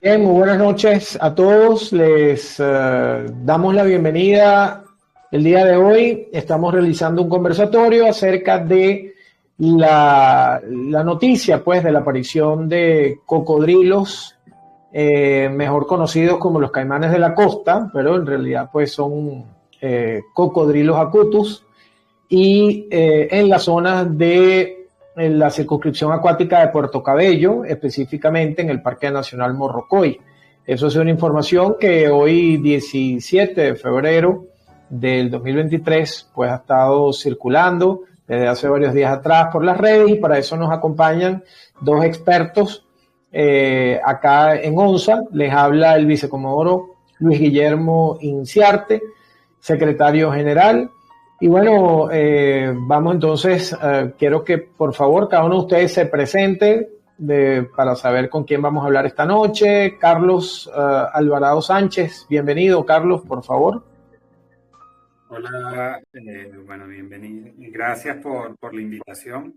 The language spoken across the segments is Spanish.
Bien, muy buenas noches a todos. Les damos la bienvenida. El día de hoy estamos realizando un conversatorio acerca de la noticia, pues, de la aparición de cocodrilos, mejor conocidos como los caimanes de la costa, pero en realidad, pues, son cocodrilos acutus, y en la zona de en la circunscripción acuática de Puerto Cabello, específicamente en el Parque Nacional Morrocoy. Eso es una información que hoy, 17 de febrero del 2023, pues ha estado circulando desde hace varios días atrás por las redes, y para eso nos acompañan dos expertos acá en ONSA. Les habla el vicecomodoro Luis Guillermo Inciarte, secretario general. Y bueno, vamos entonces, quiero que por favor cada uno de ustedes se presente para saber con quién vamos a hablar esta noche. Carlos Alvarado Sánchez, bienvenido Carlos, por favor. Hola, bueno, bienvenido. Gracias por la invitación.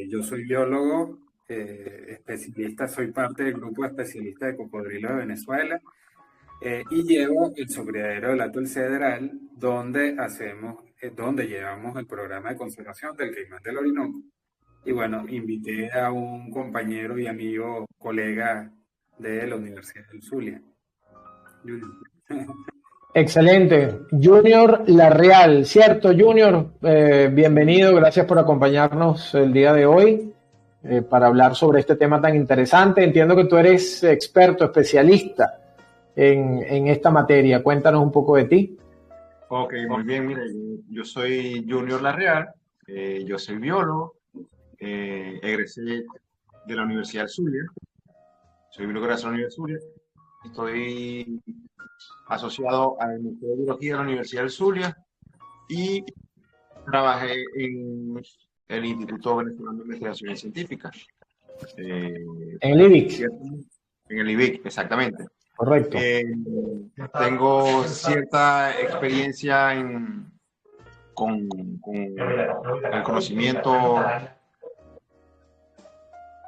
Yo soy biólogo, especialista, soy parte del grupo de especialistas de cocodrilos de Venezuela. Y llevo el Criadero del Atol Cedral, donde llevamos el programa de conservación del caimán del Orinoco. Y bueno, invité a un compañero y amigo, colega de la Universidad del Zulia. Excelente. Junior Larreal, ¿cierto, Junior? Bienvenido, gracias por acompañarnos el día de hoy para hablar sobre este tema tan interesante. Entiendo que tú eres experto, especialista en esta materia. Cuéntanos un poco de ti. Ok, muy bien. Mire, yo soy Junior Larreal, yo soy biólogo, egresé de la Universidad del Zulia, soy biólogo de la Universidad del Zulia, estoy asociado al Museo de Biología de la Universidad del Zulia y trabajé en el Instituto Venezolano de Investigaciones Científicas. En el IBIC. En el IBIC, exactamente. Correcto. Tengo cierta experiencia con el conocimiento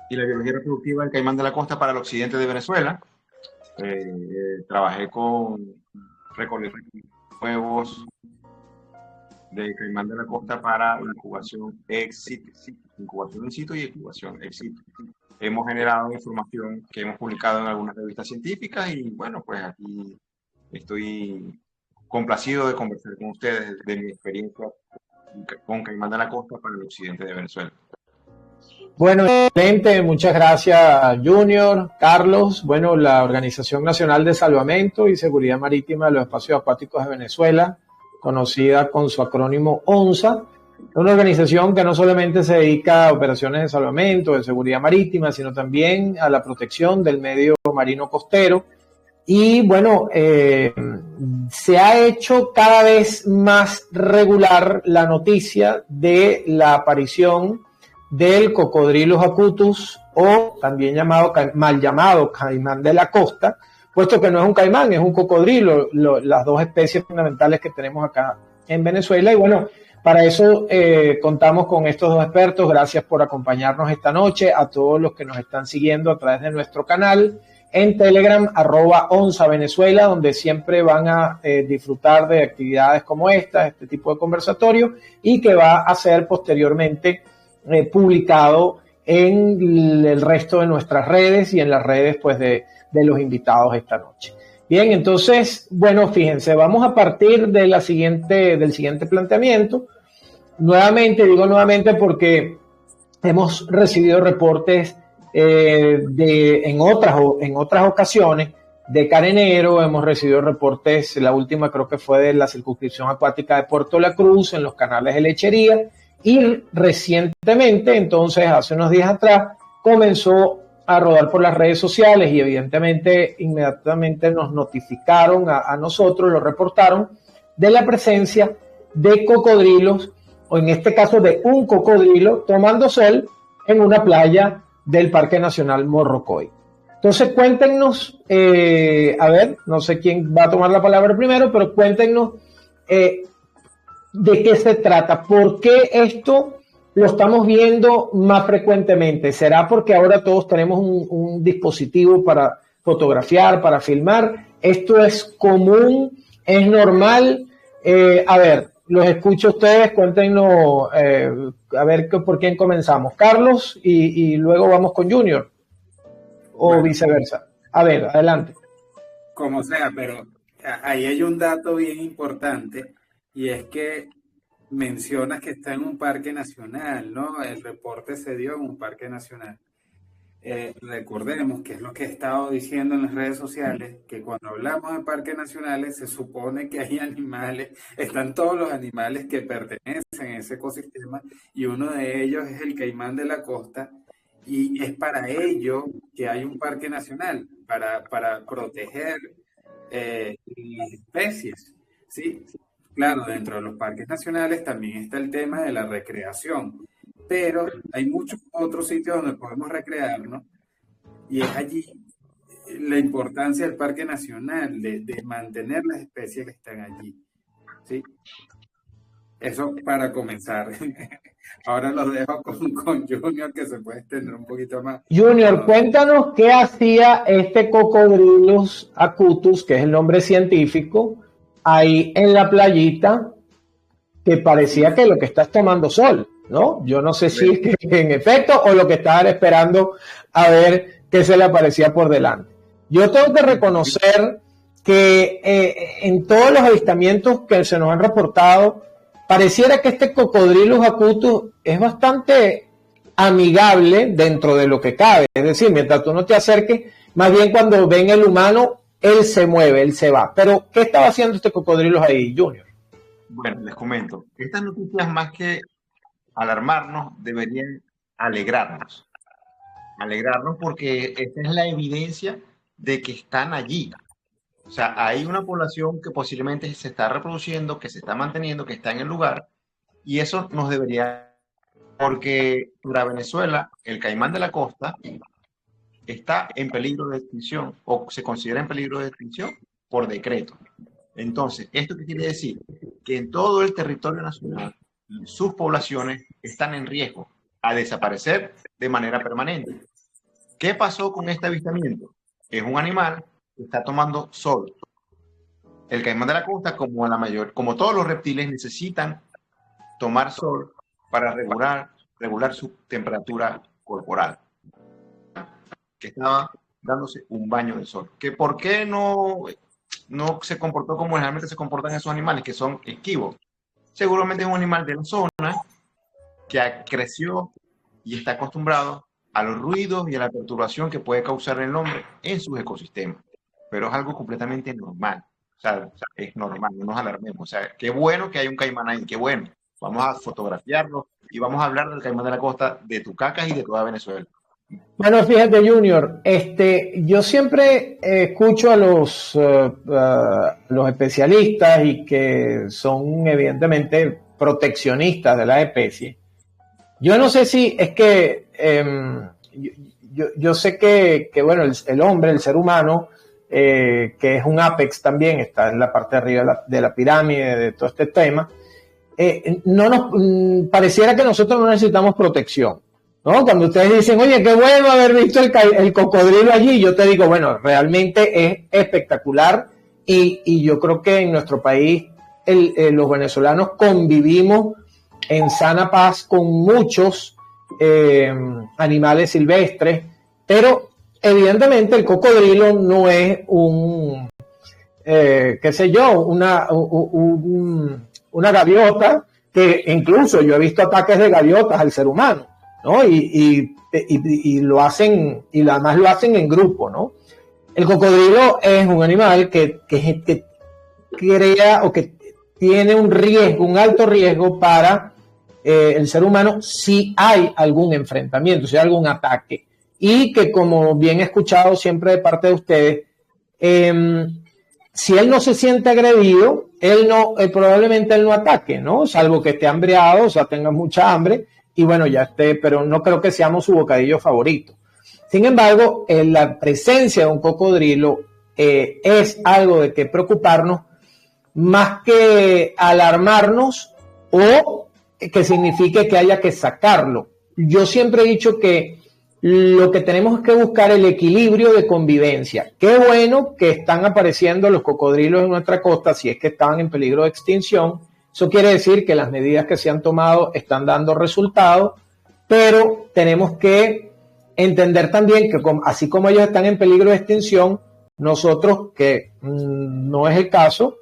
y la biología reproductiva del caimán de la costa para el occidente de Venezuela. Trabajé con recolección de huevos de caimán de la costa para incubación ex situ, incubación in situ y incubación ex situ. Hemos generado información que hemos publicado en algunas revistas científicas y bueno, pues aquí estoy complacido de conversar con ustedes de mi experiencia con caimán de la costa para el occidente de Venezuela. Bueno, excelente, muchas gracias Junior, Carlos. Bueno, la Organización Nacional de Salvamento y Seguridad Marítima de los Espacios Acuáticos de Venezuela, conocida con su acrónimo ONSA, es una organización que no solamente se dedica a operaciones de salvamento, de seguridad marítima, sino también a la protección del medio marino costero. Y bueno, se ha hecho cada vez más regular la noticia de la aparición del Cocodrilus acutus, o también mal llamado caimán de la costa, puesto que no es un caimán, es un cocodrilo, las dos especies fundamentales que tenemos acá en Venezuela. Y bueno, para eso contamos con estos dos expertos. Gracias por acompañarnos esta noche, a todos los que nos están siguiendo a través de nuestro canal en Telegram, @ONSAVenezuela, donde siempre van a disfrutar de actividades como esta, este tipo de conversatorio, y que va a ser posteriormente publicado en el resto de nuestras redes y en las redes, pues, de los invitados esta noche. Bien, entonces, bueno, fíjense, vamos a partir de del siguiente planteamiento. Digo nuevamente porque hemos recibido reportes en otras ocasiones de carenero, hemos recibido reportes, la última creo que fue de la circunscripción acuática de Puerto La Cruz, en los canales de lechería, y recientemente, entonces hace unos días atrás, comenzó a rodar por las redes sociales, y evidentemente inmediatamente nos notificaron a nosotros, lo reportaron, de la presencia de cocodrilos, o en este caso de un cocodrilo tomando sol en una playa del Parque Nacional Morrocoy. Entonces cuéntenos, a ver, no sé quién va a tomar la palabra primero, pero cuéntenos de qué se trata, por qué esto lo estamos viendo más frecuentemente? ¿Será porque ahora todos tenemos un dispositivo para fotografiar, para filmar? ¿Esto es común? ¿Es normal? A ver, los escucho a ustedes, cuéntenos, a ver por quién comenzamos. Carlos y luego vamos con Junior, o bueno, viceversa. A ver, adelante. Como sea, pero ahí hay un dato bien importante, y es que mencionas que está en un parque nacional, ¿no? El reporte se dio en un parque nacional. Recordemos que es lo que he estado diciendo en las redes sociales, que cuando hablamos de parques nacionales se supone que hay animales, están todos los animales que pertenecen a ese ecosistema, y uno de ellos es el caimán de la costa, y es para ello que hay un parque nacional, para proteger las especies, ¿sí? Claro, dentro de los parques nacionales también está el tema de la recreación, pero hay muchos otros sitios donde podemos recrearnos, y es allí la importancia del parque nacional, de mantener las especies que están allí, ¿sí? Eso para comenzar. Ahora lo dejo con Junior, que se puede extender un poquito más. Junior, cuéntanos qué hacía este Cocodrilus acutus, que es el nombre científico, ahí en la playita, que parecía que lo que estás tomando sol, ¿no? Yo no sé si es que en efecto o lo que estaban esperando a ver qué se le aparecía por delante. Yo tengo que reconocer que en todos los avistamientos que se nos han reportado, pareciera que este Cocodrilus acutus es bastante amigable dentro de lo que cabe. Es decir, mientras tú no te acerques, más bien cuando ven el humano, él se mueve, él se va. Pero, ¿qué estaba haciendo este Cocodrilus ahí, Junior? Bueno, les comento. Estas noticias, más que alarmarnos, deberían alegrarnos. Alegrarnos porque esta es la evidencia de que están allí. O sea, hay una población que posiblemente se está reproduciendo, que se está manteniendo, que está en el lugar, y eso nos debería, porque para Venezuela, el caimán de la costa está en peligro de extinción, o se considera en peligro de extinción por decreto. Entonces, ¿esto qué quiere decir? Que en todo el territorio nacional, sus poblaciones están en riesgo a desaparecer de manera permanente. ¿Qué pasó con este avistamiento? Es un animal que está tomando sol. El caimán de la costa, como todos los reptiles, necesitan tomar sol para regular su temperatura corporal. Que estaba dándose un baño de sol. ¿Por qué no se comportó como generalmente se comportan esos animales, que son esquivos? Seguramente es un animal de la zona que creció y está acostumbrado a los ruidos y a la perturbación que puede causar el hombre en sus ecosistemas. Pero es algo completamente normal. O sea, es normal, no nos alarmemos. O sea, qué bueno que hay un caimán ahí, qué bueno. Vamos a fotografiarlo y vamos a hablar del caimán de la costa, de Tucacas y de toda Venezuela. Bueno, fíjate, Junior, yo siempre escucho a los especialistas, y que son evidentemente proteccionistas de la especie. Yo no sé si es que yo sé que bueno, el hombre, el ser humano, que es un apex también, está en la parte de arriba de la pirámide de todo este tema, pareciera que nosotros no necesitamos protección, ¿no? Cuando ustedes dicen, oye, qué bueno haber visto el cocodrilo allí, yo te digo, bueno, realmente es espectacular, y yo creo que en nuestro país los venezolanos convivimos en sana paz con muchos animales silvestres, pero evidentemente el cocodrilo no es una gaviota, que incluso yo he visto ataques de gaviotas al ser humano, ¿no? Y lo hacen, y además lo hacen en grupo, ¿no? El cocodrilo es un animal que crea, o que tiene un alto riesgo para el ser humano si hay algún enfrentamiento, si hay algún ataque. Y que, como bien he escuchado siempre de parte de ustedes, si él no se siente agredido, probablemente él no ataque, ¿no? Salvo que esté hambreado, o sea, tenga mucha hambre, y bueno, ya esté, pero no creo que seamos su bocadillo favorito. Sin embargo, la presencia de un cocodrilo es algo de que preocuparnos, más que alarmarnos o que signifique que haya que sacarlo. Yo siempre he dicho que lo que tenemos es que buscar el equilibrio de convivencia. Qué bueno que están apareciendo los cocodrilos en nuestra costa, si es que estaban en peligro de extinción. Eso quiere decir que las medidas que se han tomado están dando resultados, pero tenemos que entender también que así como ellos están en peligro de extinción, nosotros, que no es el caso,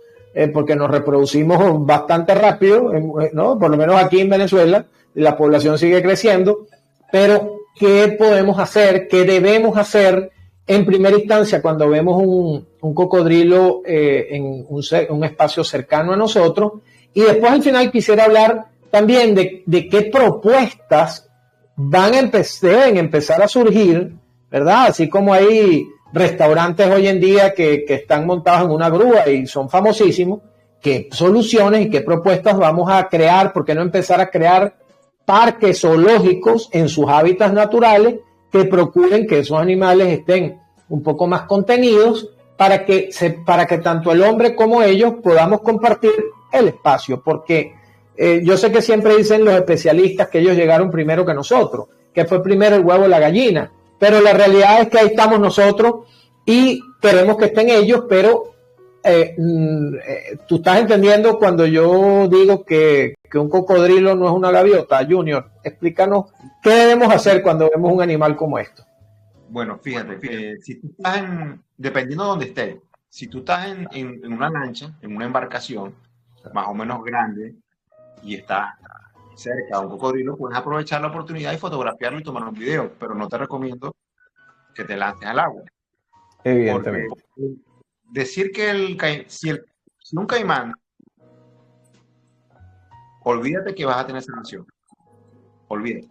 porque nos reproducimos bastante rápido, ¿no? Por lo menos aquí en Venezuela, la población sigue creciendo, pero ¿qué podemos hacer? ¿Qué debemos hacer en primera instancia cuando vemos un cocodrilo en un espacio cercano a nosotros? Y después al final quisiera hablar también de qué propuestas deben empezar a surgir, ¿verdad? Así como hay restaurantes hoy en día que están montados en una grúa y son famosísimos, qué soluciones y qué propuestas vamos a crear, ¿por qué no empezar a crear parques zoológicos en sus hábitats naturales que procuren que esos animales estén un poco más contenidos para que tanto el hombre como ellos podamos compartir el espacio? Porque yo sé que siempre dicen los especialistas que ellos llegaron primero que nosotros, que fue primero el huevo o la gallina, pero la realidad es que ahí estamos nosotros y queremos que estén ellos, pero tú estás entendiendo cuando yo digo que un cocodrilo no es una gaviota. Junior, explícanos qué debemos hacer cuando vemos un animal como esto. Bueno, fíjate, que si tú estás dependiendo de donde estés, si tú estás en una lancha, en una embarcación más o menos grande y estás cerca de un cocodrilo, puedes aprovechar la oportunidad y fotografiarlo y tomar un video, pero no te recomiendo que te lances al agua. Evidentemente. Porque decir que si un caimán, olvídate que vas a tener sanción. Olvídate.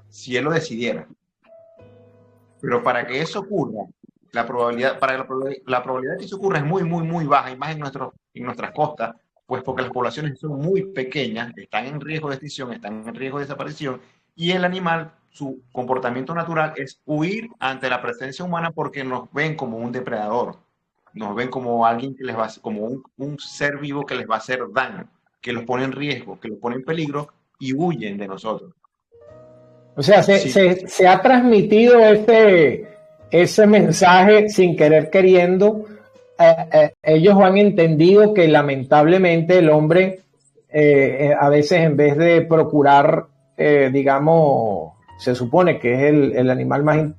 Si él lo decidiera. Pero para que eso ocurra, la probabilidad de que eso ocurra es muy, muy, muy baja, y más en nuestras costas, pues porque las poblaciones son muy pequeñas, están en riesgo de extinción, están en riesgo de desaparición, y el animal, su comportamiento natural es huir ante la presencia humana porque nos ven como un depredador, nos ven como alguien que les va a, como un ser vivo que les va a hacer daño, que los pone en riesgo, que los pone en peligro y huyen de nosotros. O sea, se ha transmitido ese mensaje sin querer queriendo. Ellos han entendido que lamentablemente el hombre a veces, en vez de procurar, digamos, se supone que es el animal más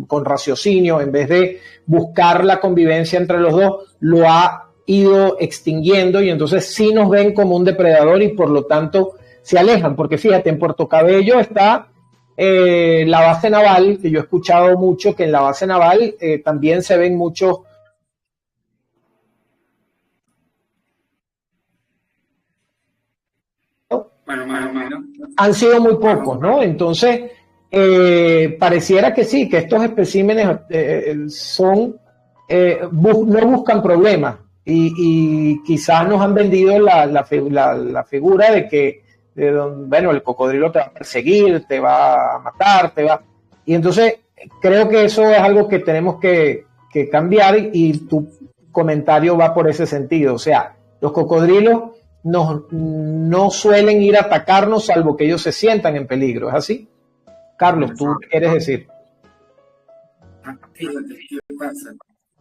con raciocinio, en vez de buscar la convivencia entre los dos, lo ha ido extinguiendo, y entonces sí nos ven como un depredador y por lo tanto se alejan. Porque fíjate, en Puerto Cabello está la base naval, que yo he escuchado mucho que en la base naval también se ven muchos han sido muy pocos, ¿no? Entonces pareciera que sí, que estos especímenes no buscan problemas, y quizás nos han vendido la figura de que bueno, el cocodrilo te va a perseguir, te va a matar, y entonces creo que eso es algo que tenemos que cambiar, y tu comentario va por ese sentido. O sea, los cocodrilos no suelen ir a atacarnos salvo que ellos se sientan en peligro, ¿es así? Carlos, ¿tú quieres decir? Fíjate, ¿qué pasa?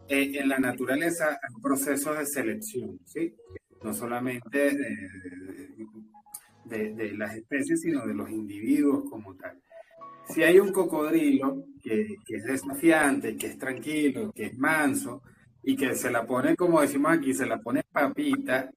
En la naturaleza hay procesos de selección, ¿sí? No solamente de las especies, sino de los individuos como tal. Si hay un cocodrilo que es desafiante, que es tranquilo, que es manso, y que se la pone, como decimos aquí, se la pone papita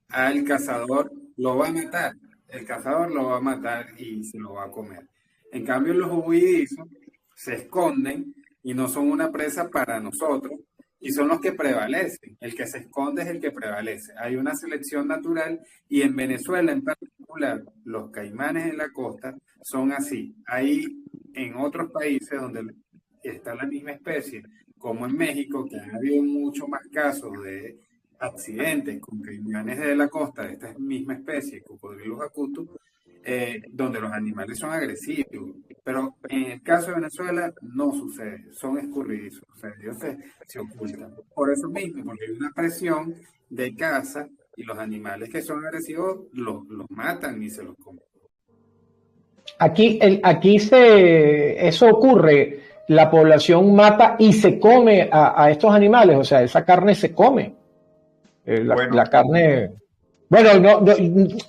al cazador, lo va a matar. El cazador lo va a matar y se lo va a comer. En cambio, los huidizos se esconden y no son una presa para nosotros, y son los que prevalecen. El que se esconde es el que prevalece. Hay una selección natural, y en Venezuela en particular, los caimanes en la costa son así. Hay en otros países donde está la misma especie, como en México, que ha habido mucho más casos de accidentes con caimanes de la costa de esta misma especie, cocodrilos acutus, donde los animales son agresivos. Pero en el caso de Venezuela no sucede, son escurridizos, o sea, ellos se ocultan. Por eso mismo, porque hay una presión de caza y los animales que son agresivos los matan y se los comen. Eso ocurre, la población mata y se come a estos animales, o sea, esa carne se come. La carne... Bueno,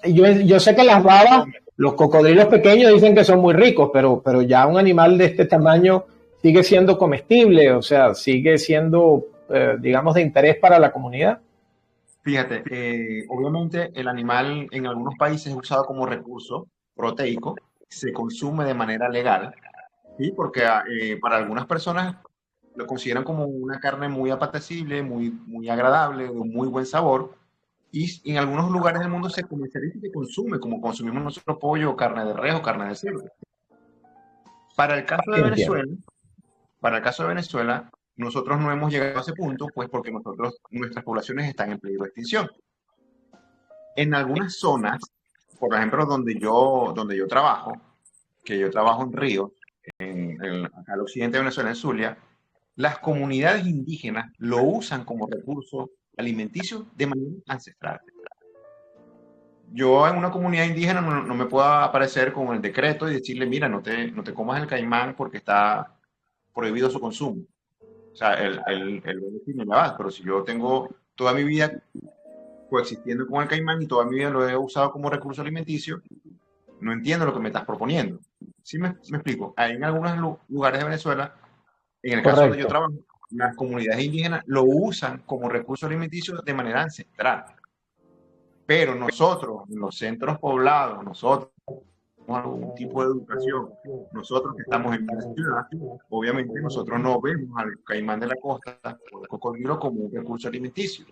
yo sé que las babas, los cocodrilos pequeños dicen que son muy ricos, pero ya un animal de este tamaño sigue siendo comestible, o sea, sigue siendo, digamos, de interés para la comunidad. Fíjate, obviamente el animal en algunos países es usado como recurso proteico, se consume de manera legal, ¿sí? Porque para algunas personas lo consideran como una carne muy apetecible, muy agradable, de un muy buen sabor, y en algunos lugares del mundo se comercializa y se consume, como consumimos nosotros pollo, carne de res o carne de cerdo. Para el caso de Entiendo. Venezuela, para el caso de Venezuela, nosotros no hemos llegado a ese punto, pues porque nuestras poblaciones están en peligro de extinción. En algunas zonas, por ejemplo, donde yo trabajo, que yo trabajo en Río, acá al occidente de Venezuela, en Zulia, las comunidades indígenas lo usan como recurso alimenticio de manera ancestral. Yo en una comunidad indígena no me puedo aparecer con el decreto y decirle, mira, no te comas el caimán porque está prohibido su consumo. O sea, el me la va, pero si yo tengo toda mi vida coexistiendo con el caimán y toda mi vida lo he usado como recurso alimenticio, no entiendo lo que me estás proponiendo. ¿Sí me explico? Hay en algunos lugares de Venezuela, en el caso donde yo Correcto. trabajo, las comunidades indígenas lo usan como recurso alimenticio de manera ancestral. Pero nosotros, en los centros poblados, nosotros con algún tipo de educación, nosotros que estamos en una ciudad, obviamente nosotros no vemos al caimán de la costa o al cocodrilo como un recurso alimenticio.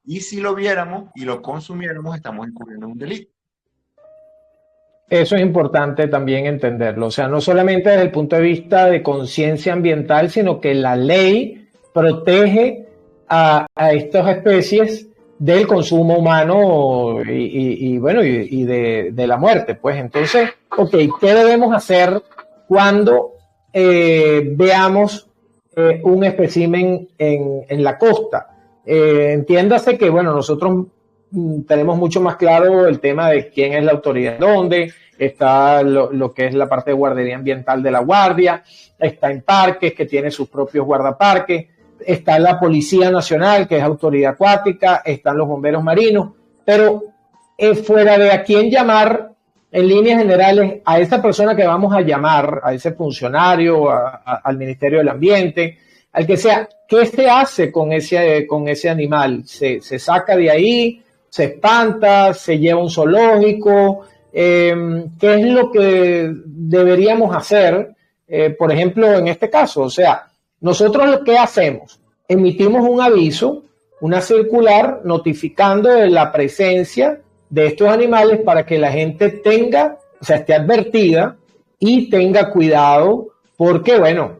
Y si lo viéramos y lo consumiéramos, estamos incurriendo en un delito. Eso es importante también entenderlo. O sea, no solamente desde el punto de vista de conciencia ambiental, sino que la ley protege a estas especies del consumo humano y de la muerte. Pues entonces, ok, ¿qué debemos hacer cuando veamos un espécimen en la costa? Entiéndase que, bueno, nosotros tenemos mucho más claro el tema de quién es la autoridad, dónde está lo que es la parte de guardería ambiental de la Guardia, está en parques, que tiene sus propios guardaparques, está la Policía Nacional, que es autoridad acuática, están los bomberos marinos, pero fuera de a quién llamar, en líneas generales, a esa persona que vamos a llamar, a ese funcionario, al Ministerio del Ambiente, al que sea, ¿qué se hace con ese animal? ¿Se saca de ahí? ¿Se espanta? ¿Se lleva a un zoológico? ¿Qué es lo que deberíamos hacer, por ejemplo, en este caso? O sea, nosotros lo que hacemos, emitimos un aviso, una circular notificando de la presencia de estos animales para que la gente tenga, o sea, esté advertida y tenga cuidado, porque, bueno,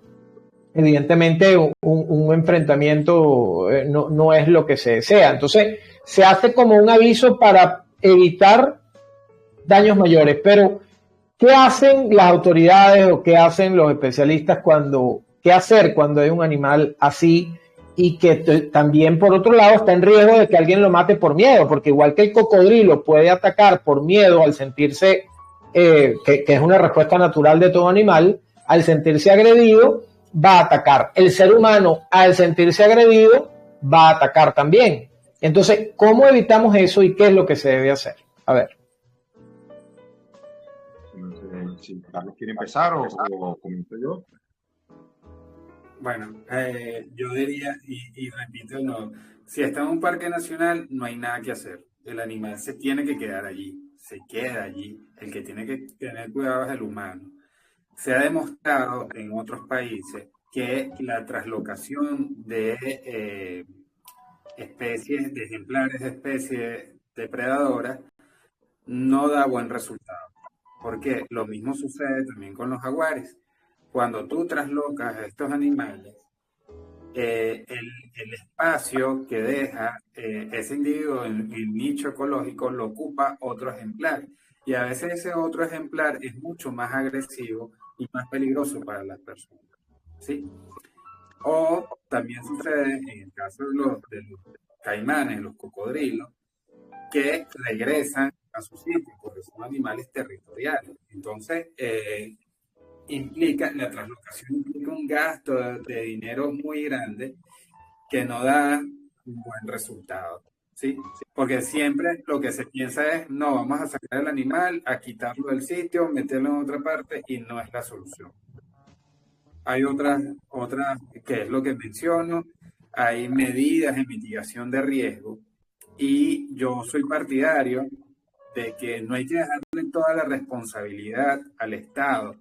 evidentemente un enfrentamiento no es lo que se desea. Entonces, se hace como un aviso para evitar daños mayores. Pero, ¿qué hacen las autoridades o qué hacen los especialistas qué hacer cuando hay un animal así y que también, por otro lado, está en riesgo de que alguien lo mate por miedo? Porque igual que el cocodrilo puede atacar por miedo al sentirse, que es una respuesta natural de todo animal, al sentirse agredido, va a atacar. El ser humano, al sentirse agredido, va a atacar también. Entonces, ¿cómo evitamos eso y qué es lo que se debe hacer? A ver. Si Carlos quiere empezar o comienzo yo. Bueno, yo diría, y repito, no, si está en un parque nacional, no hay nada que hacer. El animal se tiene que quedar allí, se queda allí. El que tiene que tener cuidado es el humano. Se ha demostrado en otros países que la traslocación de especies, de ejemplares de especies depredadoras, no da buen resultado. Porque lo mismo sucede también con los jaguares. Cuando tú traslocas a estos animales, el espacio que deja ese individuo en el nicho ecológico lo ocupa otro ejemplar. Y a veces ese otro ejemplar es mucho más agresivo y más peligroso para las personas. ¿Sí? O también sucede en el caso de los caimanes, los cocodrilos, que regresan a su sitio, porque son animales territoriales. Entonces, la traslocación implica un gasto de dinero muy grande que no da un buen resultado, ¿sí? Porque siempre lo que se piensa es, no, vamos a sacar el animal, a quitarlo del sitio, meterlo en otra parte, y no es la solución. Hay otras, que es lo que menciono, hay medidas de mitigación de riesgo, y yo soy partidario de que no hay que dejarle toda la responsabilidad al Estado.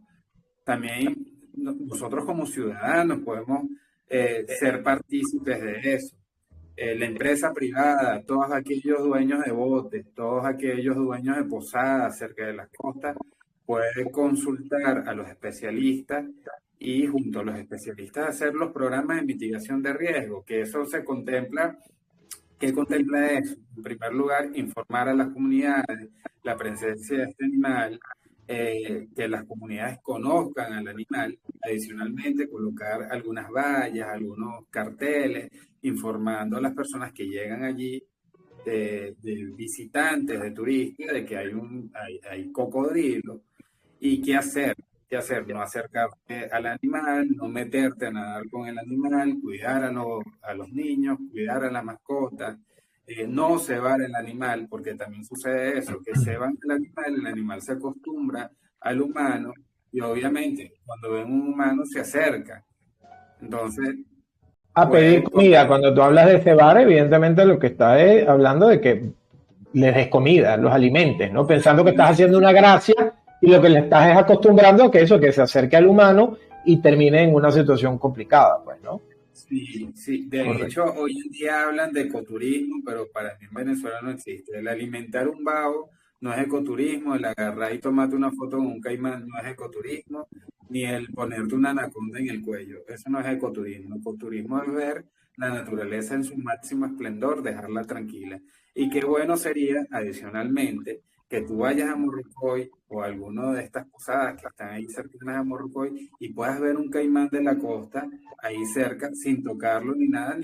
También nosotros como ciudadanos podemos ser partícipes de eso. La empresa privada, todos aquellos dueños de botes, todos aquellos dueños de posadas cerca de las costas, pueden consultar a los especialistas y junto a los especialistas hacer los programas de mitigación de riesgo, que eso se contempla. ¿Qué contempla eso? En primer lugar, informar a las comunidades la presencia de este animal, que las comunidades conozcan al animal, adicionalmente colocar algunas vallas, algunos carteles, informando a las personas que llegan allí, de visitantes, de turistas, de que hay cocodrilo, y qué hacer, no acercarte al animal, no meterte a nadar con el animal, cuidar a los niños, cuidar a la mascota, no cebar el animal, porque también sucede eso, que ceban el animal se acostumbra al humano, y obviamente cuando ven un humano se acerca. Entonces, a pedir comida. Cuando tú hablas de cebar, evidentemente lo que estás es hablando de que les des comida, los alimentes, ¿no? Pensando que estás haciendo una gracia y lo que le estás es acostumbrando a que se acerque al humano y termine en una situación complicada, pues, ¿no? Sí. De hecho, hoy en día hablan de ecoturismo, pero para mí en Venezuela no existe. El alimentar un vago no es ecoturismo, el agarrar y tomarte una foto con un caimán no es ecoturismo, ni el ponerte una anaconda en el cuello. Eso no es ecoturismo. Ecoturismo es ver la naturaleza en su máximo esplendor, dejarla tranquila. Y qué bueno sería, adicionalmente, que tú vayas a Morrocoy o a alguno de estas posadas que están ahí cercanas a Morrocoy y puedas ver un caimán de la costa ahí cerca sin tocarlo ni nada,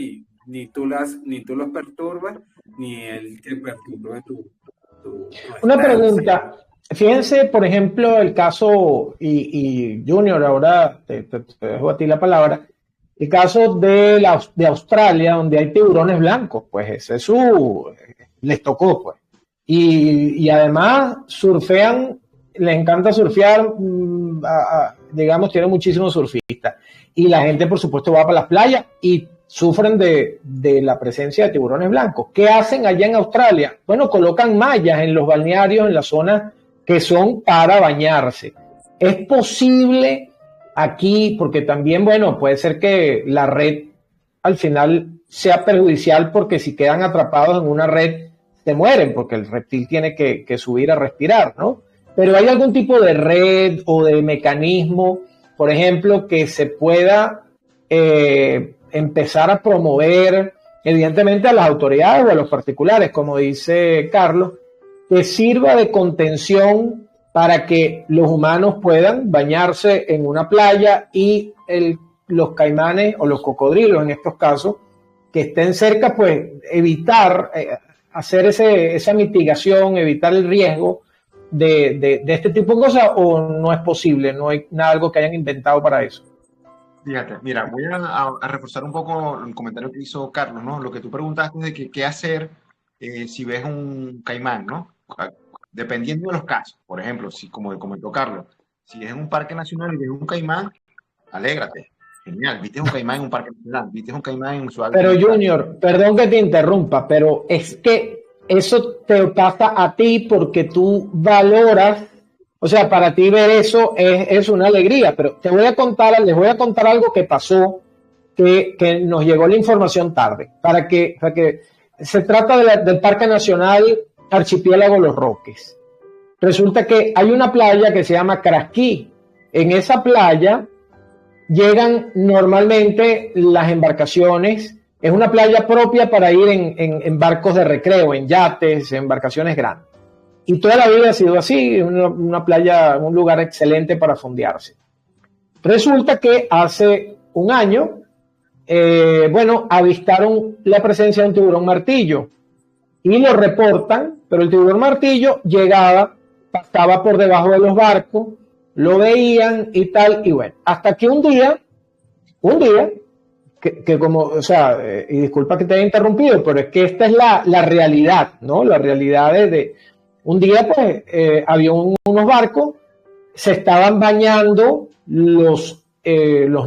ni tú los perturbas, ni él te perturba tu Una pregunta. Fíjense, por ejemplo, el caso, y Junior, ahora te dejo a ti la palabra, el caso de Australia, donde hay tiburones blancos, pues ese les tocó, pues. Y además surfean, les encanta surfear, digamos, tienen muchísimos surfistas. Y la gente, por supuesto, va para las playas y sufren de la presencia de tiburones blancos. ¿Qué hacen allá en Australia? Bueno, colocan mallas en los balnearios, en las zonas que son para bañarse. Es posible aquí, porque también, bueno, puede ser que la red al final sea perjudicial, porque si quedan atrapados en una red, se mueren, porque el reptil tiene que subir a respirar, ¿no? Pero ¿hay algún tipo de red o de mecanismo, por ejemplo, que se pueda empezar a promover, evidentemente, a las autoridades o a los particulares, como dice Carlos, que sirva de contención para que los humanos puedan bañarse en una playa y los caimanes o los cocodrilos, en estos casos, que estén cerca, pues evitar, hacer esa mitigación, evitar el riesgo de este tipo de cosas, o no es posible, no hay algo que hayan inventado para eso? Fíjate, mira, voy a reforzar un poco el comentario que hizo Carlos, ¿no? Lo que tú preguntaste de que qué hacer si ves un caimán, ¿no? Dependiendo de los casos. Por ejemplo, si, como comentó Carlos, si es en un parque nacional y ves un caimán, alégrate. Genial, viste un caimán en un parque nacional, viste un caimán en un suave. Pero Junior, perdón que te interrumpa, pero es que eso te pasa a ti porque tú valoras, o sea, para ti ver eso es una alegría, pero les voy a contar algo que pasó, que nos llegó la información tarde, para que se trata del Parque Nacional Archipiélago Los Roques. Resulta que hay una playa que se llama Crasquí. En esa playa llegan normalmente las embarcaciones. Es una playa propia para ir en barcos de recreo, en yates, en embarcaciones grandes. Y toda la vida ha sido así, una playa, un lugar excelente para fondearse. Resulta que hace un año, avistaron la presencia de un tiburón martillo. y lo reportan, pero el tiburón martillo llegaba, pasaba por debajo de los barcos, lo veían y tal, y bueno, hasta que un día, que como, o sea, y disculpa que te haya interrumpido, pero es que esta es la realidad, ¿no? La realidad de un día, pues, había unos barcos, se estaban bañando los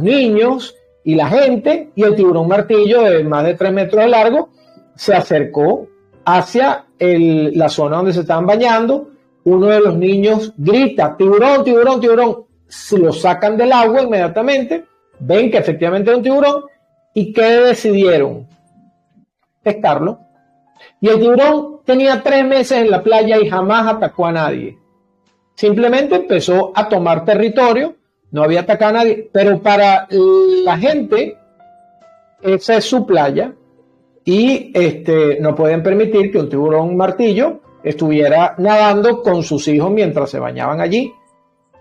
niños y la gente, y el tiburón martillo de más de 3 metros de largo se acercó hacia la zona donde se estaban bañando. Uno de los niños grita, tiburón, tiburón, tiburón. Se lo sacan del agua inmediatamente, ven que efectivamente era un tiburón, y ¿qué decidieron? Pescarlo. Y el tiburón tenía 3 meses en la playa y jamás atacó a nadie. Simplemente empezó a tomar territorio, no había atacado a nadie, pero para la gente esa es su playa y no pueden permitir que un tiburón martillo estuviera nadando con sus hijos mientras se bañaban allí.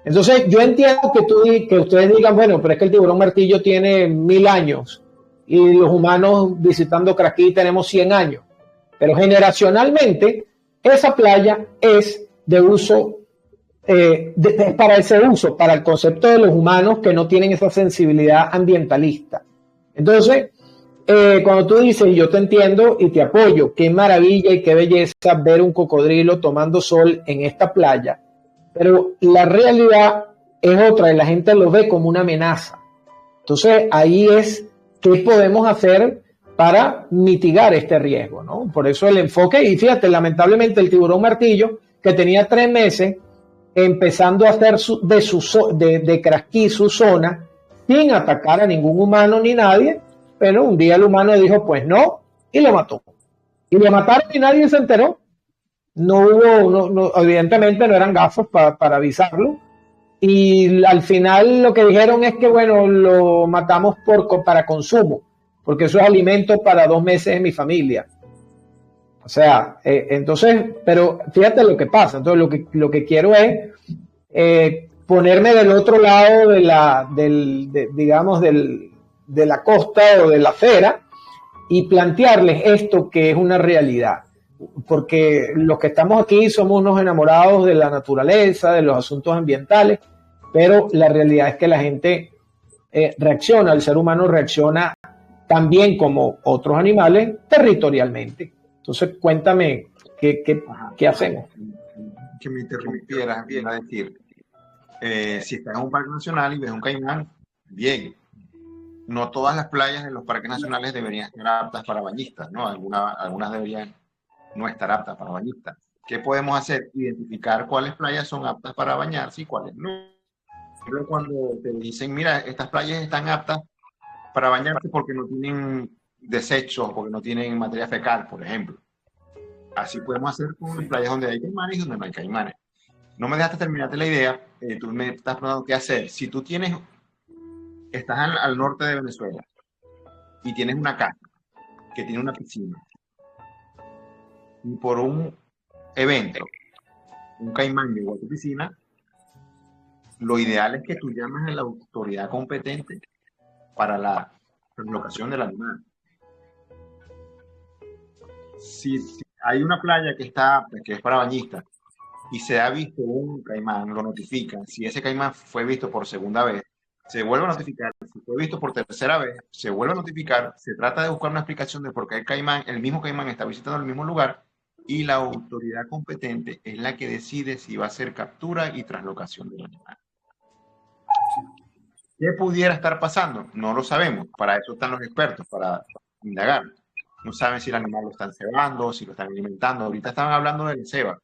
Entonces yo entiendo que ustedes digan, bueno, pero es que el tiburón martillo tiene 1000 años y los humanos visitando Craquí tenemos 100 años, pero generacionalmente esa playa es de uso para ese uso, para el concepto de los humanos que no tienen esa sensibilidad ambientalista. Entonces, cuando tú dices, yo te entiendo y te apoyo, qué maravilla y qué belleza ver un cocodrilo tomando sol en esta playa, pero la realidad es otra y la gente lo ve como una amenaza. Entonces, ahí es qué podemos hacer para mitigar este riesgo, ¿no? Por eso el enfoque, y fíjate, lamentablemente el tiburón martillo, que tenía 3 meses, empezando a hacer de Craquí su zona, sin atacar a ningún humano ni nadie, pero un día el humano dijo, pues no, y lo mató. Y lo mataron y nadie se enteró. No hubo, evidentemente no eran gafas para avisarlo. Y al final lo que dijeron es que, bueno, lo matamos para consumo, porque eso es alimento para 2 meses de mi familia. O sea, entonces, pero fíjate lo que pasa. Entonces, lo que quiero es ponerme del otro lado de la costa o de la acera y plantearles esto que es una realidad. Porque los que estamos aquí somos unos enamorados de la naturaleza, de los asuntos ambientales, pero la realidad es que la gente reacciona, el ser humano reacciona también como otros animales territorialmente. Entonces, cuéntame, ¿qué hacemos? Que me interrumpieras, bien a decir, si estás en un parque nacional y ves un caimán, bien. No todas las playas de los parques nacionales deberían estar aptas para bañistas, ¿no? Algunas deberían no estar aptas para bañistas. ¿Qué podemos hacer? Identificar cuáles playas son aptas para bañarse y cuáles no. Pero cuando te dicen, mira, estas playas están aptas para bañarse porque no tienen desechos, porque no tienen materia fecal, por ejemplo. Así podemos hacer con playas donde hay caimanes y donde no hay caimanes. No me dejaste terminarte la idea. Tú me estás preguntando qué hacer. Si tú estás al norte de Venezuela y tienes una casa que tiene una piscina y por un evento un caimán llegó a tu piscina, lo ideal es que tú llames a la autoridad competente para la relocación del animal. Si hay una playa que es para bañistas y se ha visto un caimán, lo notifican. Si ese caimán fue visto por segunda vez, se vuelve a notificar. Si fue visto por tercera vez, se vuelve a notificar. Se trata de buscar una explicación de por qué el mismo caimán está visitando el mismo lugar y la autoridad competente es la que decide si va a hacer captura y traslocación del animal. ¿Qué pudiera estar pasando? No lo sabemos. Para eso están los expertos, para indagar. No saben si el animal lo están cebando, si lo están alimentando. Ahorita estaban hablando del ceba.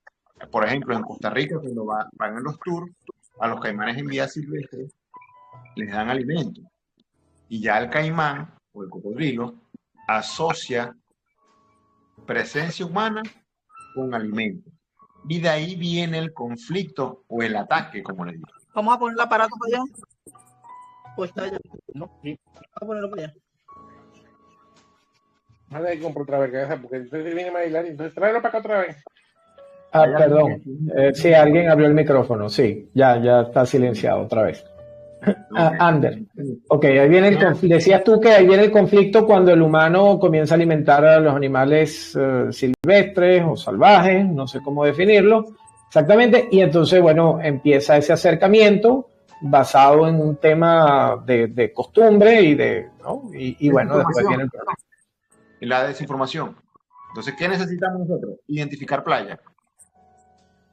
Por ejemplo, en Costa Rica, cuando van en los tours, a los caimanes en vida silvestre les dan alimento. Y ya el caimán o el cocodrilo asocia presencia humana con alimento. Y de ahí viene el conflicto o el ataque, como le digo. Vamos a poner el aparato para allá. Pues está allá. No, sí. Vamos a ponerlo para allá. Déjame que compro otra vez, porque entonces viene a bailar, entonces tráelo para acá otra vez. Perdón. Sí, alguien abrió el micrófono. Sí, ya está silenciado otra vez. Ander. Ok, ahí viene el conflicto. Decías tú que ahí viene el conflicto cuando el humano comienza a alimentar a los animales silvestres o salvajes, no sé cómo definirlo exactamente, y entonces, bueno, empieza ese acercamiento basado en un tema de costumbre ¿no? Y bueno, después viene el problema. La desinformación. Entonces, ¿qué necesitamos nosotros? Identificar playas.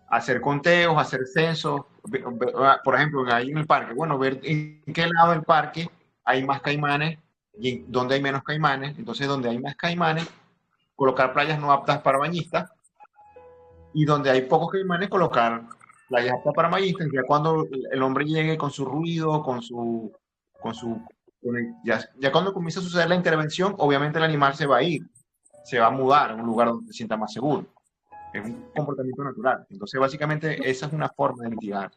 Hacer conteos, hacer censos, por ejemplo, ahí en el parque, bueno, ver en qué lado del parque hay más caimanes y dónde hay menos caimanes. Entonces, donde hay más caimanes, colocar playas no aptas para bañistas, y donde hay pocos caimanes, colocar playas aptas para bañistas. Ya cuando el hombre llegue con su ruido, ya cuando comienza a suceder la intervención, obviamente el animal se va a ir, se va a mudar a un lugar donde se sienta más seguro. Es un comportamiento natural. Entonces, básicamente, esa es una forma de mitigar,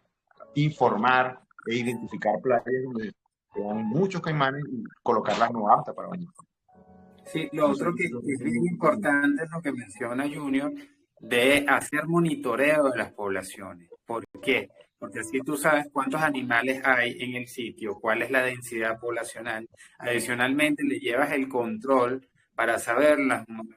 informar e identificar playas donde hay muchos caimanes y colocarlas no aptas para bañar. Sí, lo otro que es bien importante es lo que menciona Junior, de hacer monitoreo de las poblaciones. ¿Por qué? Porque así tú sabes cuántos animales hay en el sitio, cuál es la densidad poblacional. Adicionalmente, le llevas el control para saber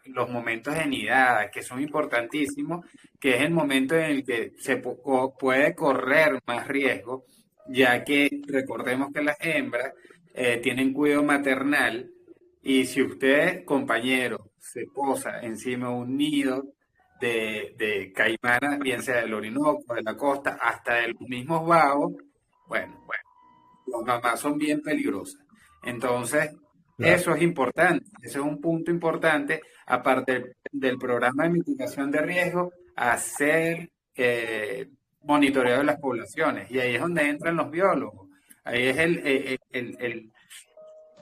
los momentos de nidada, que son importantísimos, que es el momento en el que se puede correr más riesgo, ya que recordemos que las hembras tienen cuidado maternal, y si usted, compañero, se posa encima de un nido de caimanas, bien sea del Orinoco, de la costa, hasta de los mismos vagos, bueno, las mamás son bien peligrosas. Entonces, eso es importante, ese es un punto importante, aparte del programa de mitigación de riesgo, hacer monitoreo de las poblaciones, y ahí es donde entran los biólogos, ahí es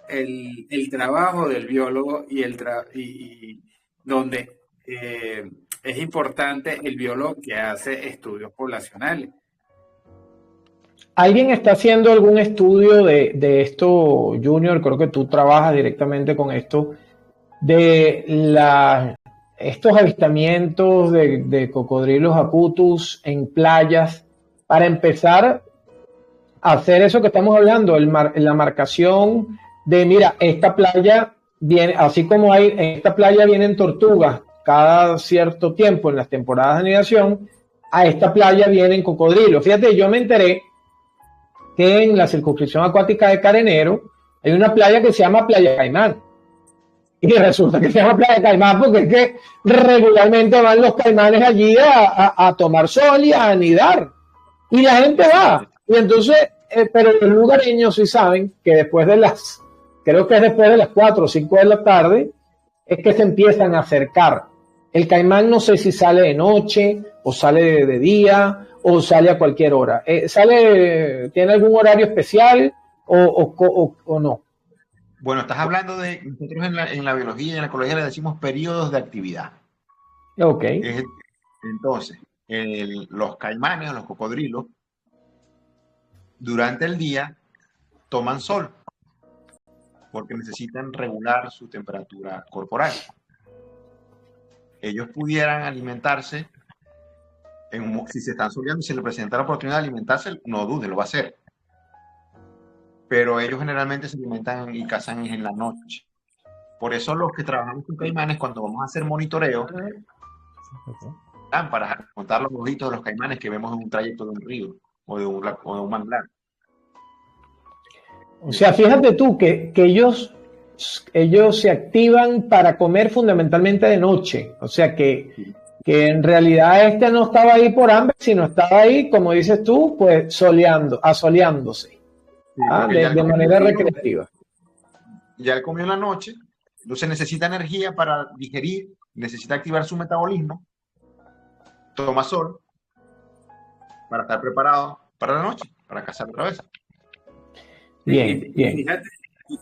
el trabajo del biólogo y donde es importante el biólogo que hace estudios poblacionales. ¿Alguien está haciendo algún estudio de esto, Junior? Creo que tú trabajas directamente con esto, de estos avistamientos de cocodrilos acutus en playas, para empezar a hacer eso que estamos hablando, la marcación de, mira, esta playa viene, así como en esta playa vienen tortugas cada cierto tiempo en las temporadas de anidación, a esta playa vienen cocodrilos. Fíjate, yo me enteré que en la circunscripción acuática de Carenero hay una playa que se llama Playa Caimán. Y resulta que se llama Playa Caimán porque es que regularmente van los caimanes allí a tomar sol y a anidar. Y la gente va. Y entonces, pero los lugareños sí saben que después creo que es después de las 4 o 5 de la tarde, es que se empiezan a acercar. El caimán no sé si sale de noche o sale de día o sale a cualquier hora. ¿Tiene algún horario especial o no? Bueno, estás hablando de, nosotros en la biología y en la ecología le decimos periodos de actividad. Ok. Entonces, los caimanes o los cocodrilos, durante el día, toman sol, porque necesitan regular su temperatura corporal. Ellos pudieran alimentarse, si se están soleando y se les presenta la oportunidad de alimentarse, no dude, lo va a hacer. Pero ellos generalmente se alimentan y cazan en la noche. Por eso los que trabajamos con caimanes, cuando vamos a hacer monitoreo, para contar los ojitos de los caimanes que vemos en un trayecto de un río o de un manglar. O sea, fíjate tú que ellos se activan para comer fundamentalmente de noche. O sea que en realidad no estaba ahí por hambre, sino estaba ahí, como dices tú, pues asoleándose. Sí, de manera recreativa. Ya él comió en la noche, entonces necesita energía para digerir, necesita activar su metabolismo, toma sol para estar preparado para la noche, para cazar otra vez. Bien, bien.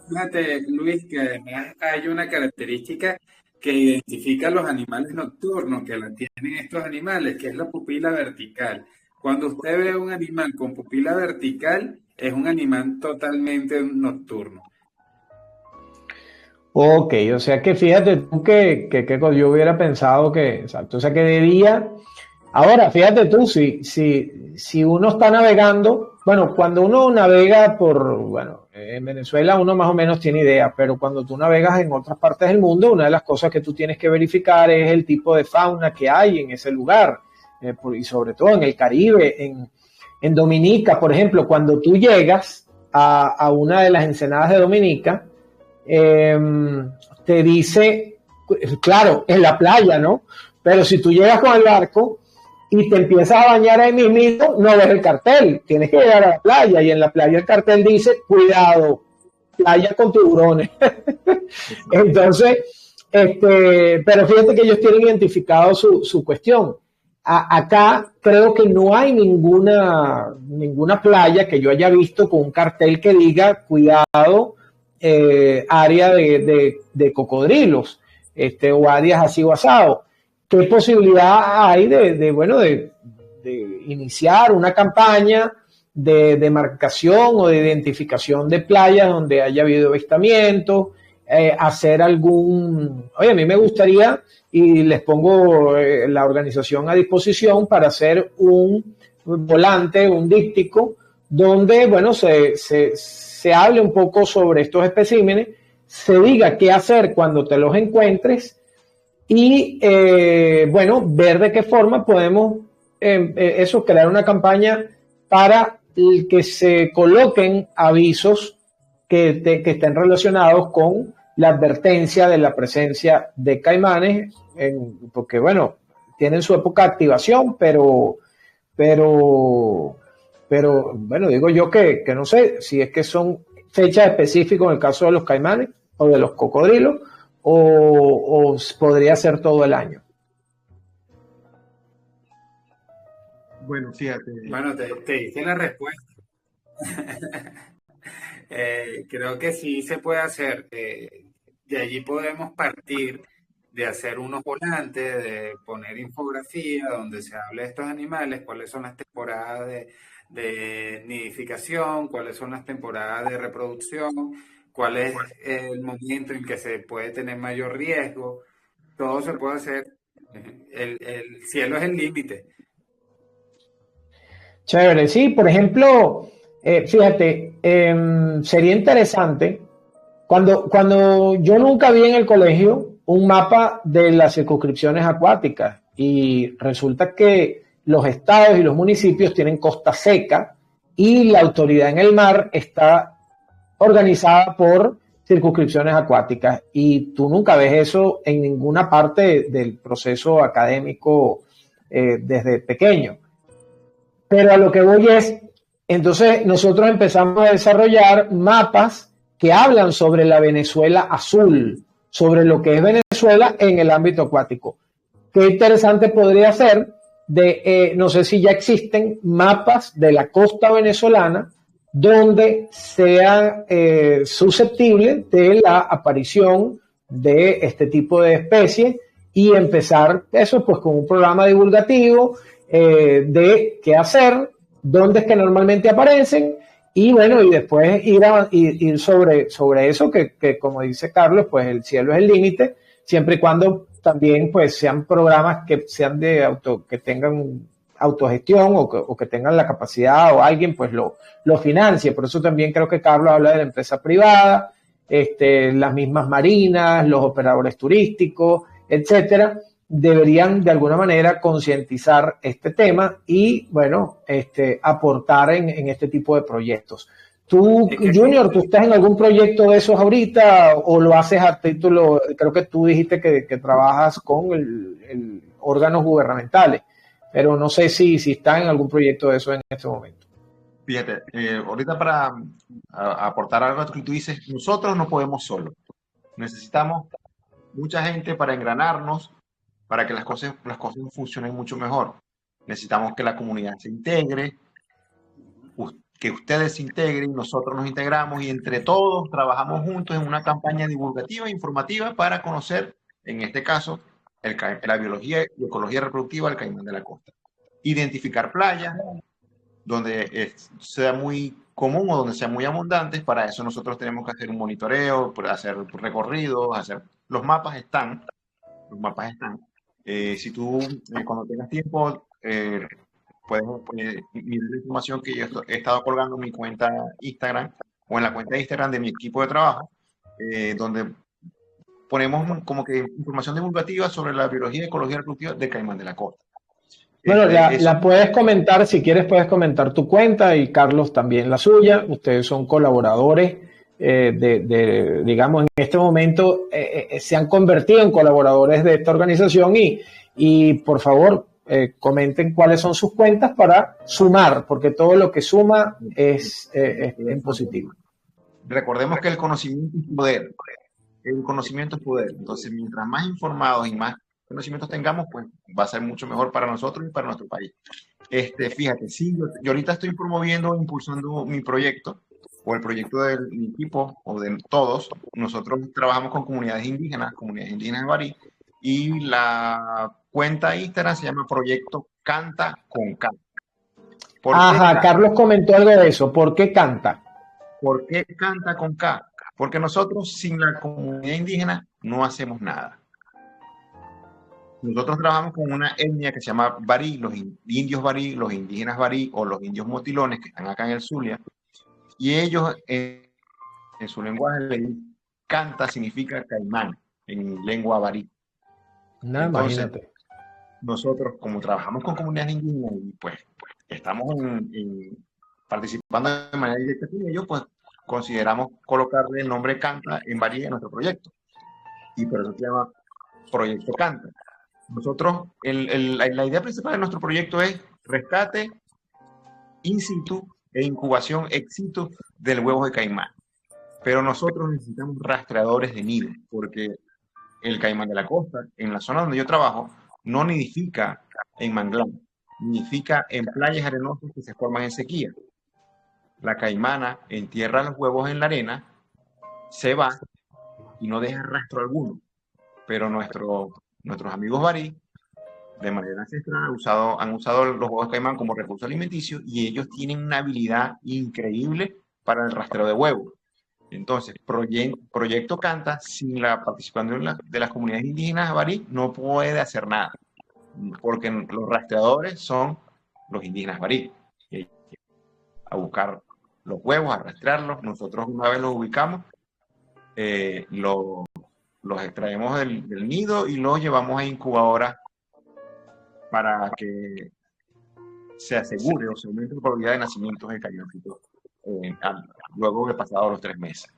Fíjate, Luis, que además hay una característica que identifica a los animales nocturnos, que la tienen estos animales, que es la pupila vertical. Cuando usted ve un animal con pupila vertical, es un animal totalmente nocturno. Ok, o sea que fíjate tú que yo hubiera pensado que, exacto, o sea que de día, ahora fíjate tú, si uno está navegando bueno, cuando uno navega bueno, en Venezuela uno más o menos tiene idea, pero cuando tú navegas en otras partes del mundo, una de las cosas que tú tienes que verificar es el tipo de fauna que hay en ese lugar, y sobre todo en el Caribe, en Dominica, por ejemplo, cuando tú llegas a una de las ensenadas de Dominica, te dice, claro, en la playa, ¿no? Pero si tú llegas con el barco y te empiezas a bañar ahí mismo, no ves el cartel, tienes que llegar a la playa y en la playa el cartel dice, cuidado, playa con tiburones. Entonces, pero fíjate que ellos tienen identificado su cuestión. Acá creo que no hay ninguna playa que yo haya visto con un cartel que diga, cuidado, área de cocodrilos, o áreas así o asado. ¿Qué posibilidad hay de iniciar una campaña de marcación o de identificación de playas donde haya habido avistamientos, hacer oye, a mí me gustaría, y les pongo la organización a disposición para hacer un volante, un díptico, donde, bueno, se hable un poco sobre estos especímenes, se diga qué hacer cuando te los encuentres y, bueno, ver de qué forma podemos crear una campaña para que se coloquen avisos que estén relacionados con la advertencia de la presencia de caimanes, porque, bueno, tienen su época de activación, pero bueno, digo yo que no sé si es que son fechas específicas en el caso de los caimanes o de los cocodrilos, o podría ser todo el año. Bueno, fíjate. Bueno, te hice la respuesta. Creo que sí se puede hacer. De allí podemos partir de hacer unos volantes, de poner infografía donde se hable de estos animales, cuáles son las temporadas de nidificación, cuáles son las temporadas de reproducción, cuál es el momento en que se puede tener mayor riesgo. Todo se puede hacer. El cielo es el límite. Chévere, sí, por ejemplo, fíjate, sería interesante cuando yo nunca vi en el colegio un mapa de las circunscripciones acuáticas y resulta que los estados y los municipios tienen costa seca y la autoridad en el mar está organizada por circunscripciones acuáticas y tú nunca ves eso en ninguna parte del proceso académico desde pequeño. Pero a lo que voy es, entonces nosotros empezamos a desarrollar mapas que hablan sobre la Venezuela azul, sobre lo que es Venezuela en el ámbito acuático. Qué interesante podría ser no sé si ya existen mapas de la costa venezolana donde sea susceptible de la aparición de este tipo de especies y empezar eso pues con un programa divulgativo de qué hacer, dónde es que normalmente aparecen y bueno, y después ir sobre eso que como dice Carlos, pues el cielo es el límite, siempre y cuando también pues sean programas que sean que tengan autogestión o que tengan la capacidad o alguien pues lo financie. Por eso también creo que Carlos habla de la empresa privada, las mismas marinas, los operadores turísticos, etcétera, deberían de alguna manera concientizar este tema y, bueno, aportar en este tipo de proyectos. Tú, Junior, ¿tú estás en algún proyecto de esos ahorita o lo haces a título? Creo que tú dijiste que trabajas con el órganos gubernamentales, pero no sé si estás en algún proyecto de eso en este momento. Fíjate, ahorita para aportar algo a lo que tú dices, nosotros no podemos solo. Necesitamos mucha gente para engranarnos, para que las cosas funcionen mucho mejor. Necesitamos que la comunidad se integre, que ustedes se integren, nosotros nos integramos y entre todos trabajamos juntos en una campaña divulgativa e informativa para conocer, en este caso, la biología y ecología reproductiva del caimán de la costa. Identificar playas donde sea muy común o donde sean muy abundantes. Para eso nosotros tenemos que hacer un monitoreo, hacer recorridos, los mapas están. Si tú cuando tengas tiempo puedes mirar la información que yo he estado colgando en mi cuenta Instagram o en la cuenta de Instagram de mi equipo de trabajo, donde ponemos como que información divulgativa sobre la biología y ecología reproductiva de Caimán de la Costa. Bueno, la puedes comentar, si quieres puedes comentar tu cuenta y Carlos también la suya. Ustedes son colaboradores digamos, en este momento se han convertido en colaboradores de esta organización y por favor comenten cuáles son sus cuentas para sumar, porque todo lo que suma es en positivo. Recordemos que el conocimiento es poder. El conocimiento es poder. Entonces, mientras más informados y más conocimientos tengamos, pues va a ser mucho mejor para nosotros y para nuestro país. Fíjate, sí, yo ahorita estoy promoviendo, impulsando mi proyecto, o el proyecto de mi equipo, o de todos. Nosotros trabajamos con comunidades indígenas de Barí, y la cuenta Instagram se llama Proyecto Canta con K. Ajá, Carlos comentó algo de eso. ¿Por qué canta? ¿Por qué canta con K? Porque nosotros sin la comunidad indígena no hacemos nada. Nosotros trabajamos con una etnia que se llama Barí, los indios Barí, los indígenas Barí o los indios motilones que están acá en el Zulia. Y ellos en su lenguaje le dicen canta significa caimán en lengua barí. No, entonces, imagínate. Nosotros, como trabajamos con comunidades indígenas y pues estamos participando de manera directa con ellos, pues consideramos colocarle el nombre Canta en barí a nuestro proyecto. Y por eso se llama Proyecto Canta. Nosotros, la idea principal de nuestro proyecto es rescate in situ e incubación ex situ del huevo de caimán. Pero nosotros necesitamos rastreadores de nido, porque el caimán de la costa, en la zona donde yo trabajo, no nidifica en manglar, nidifica en playas arenosas que se forman en sequía. La caimana entierra los huevos en la arena, se va y no deja rastro alguno. Pero nuestros amigos barí, de manera ancestral, han usado los huevos de caimán como recurso alimenticio y ellos tienen una habilidad increíble para el rastreo de huevos. Entonces, Proyecto Canta, sin la participación de las comunidades indígenas barí, no puede hacer nada, porque los rastreadores son los indígenas barí. A buscar los huevos, a rastrearlos. Nosotros una vez los ubicamos, los extraemos del nido y los llevamos a incubadoras para que se asegure o se aumente la probabilidad de nacimientos de caimán luego de pasados los 3 meses.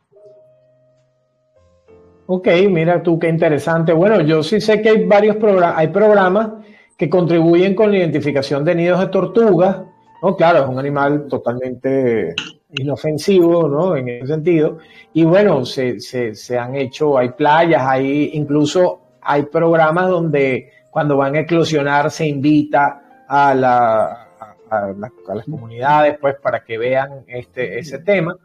Ok, mira tú qué interesante. Bueno, yo sí sé que hay varios programas que contribuyen con la identificación de nidos de tortugas, ¿no? Claro, es un animal totalmente inofensivo, ¿no? En ese sentido. Y bueno, se han hecho, hay playas, incluso hay programas donde cuando van a eclosionar se invita a las comunidades, pues, para que vean ese tema.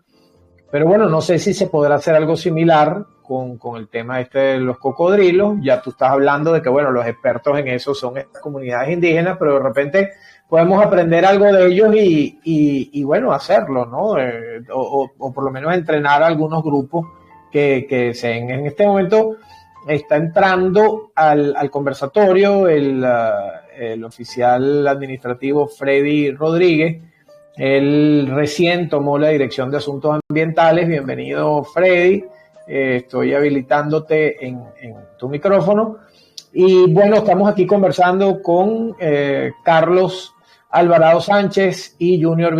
Pero bueno, no sé si se podrá hacer algo similar con el tema de los cocodrilos. Ya tú estás hablando de que, bueno, los expertos en eso son estas comunidades indígenas, pero de repente podemos aprender algo de ellos y bueno, hacerlo, ¿no? O por lo menos entrenar a algunos grupos que en este momento está entrando al conversatorio el oficial administrativo Freddy Rodríguez. Él recién tomó la dirección de asuntos ambientales. Bienvenido, Freddy. Estoy habilitándote en tu micrófono. Y bueno, estamos aquí conversando con Carlos Alvarado Sánchez y Junior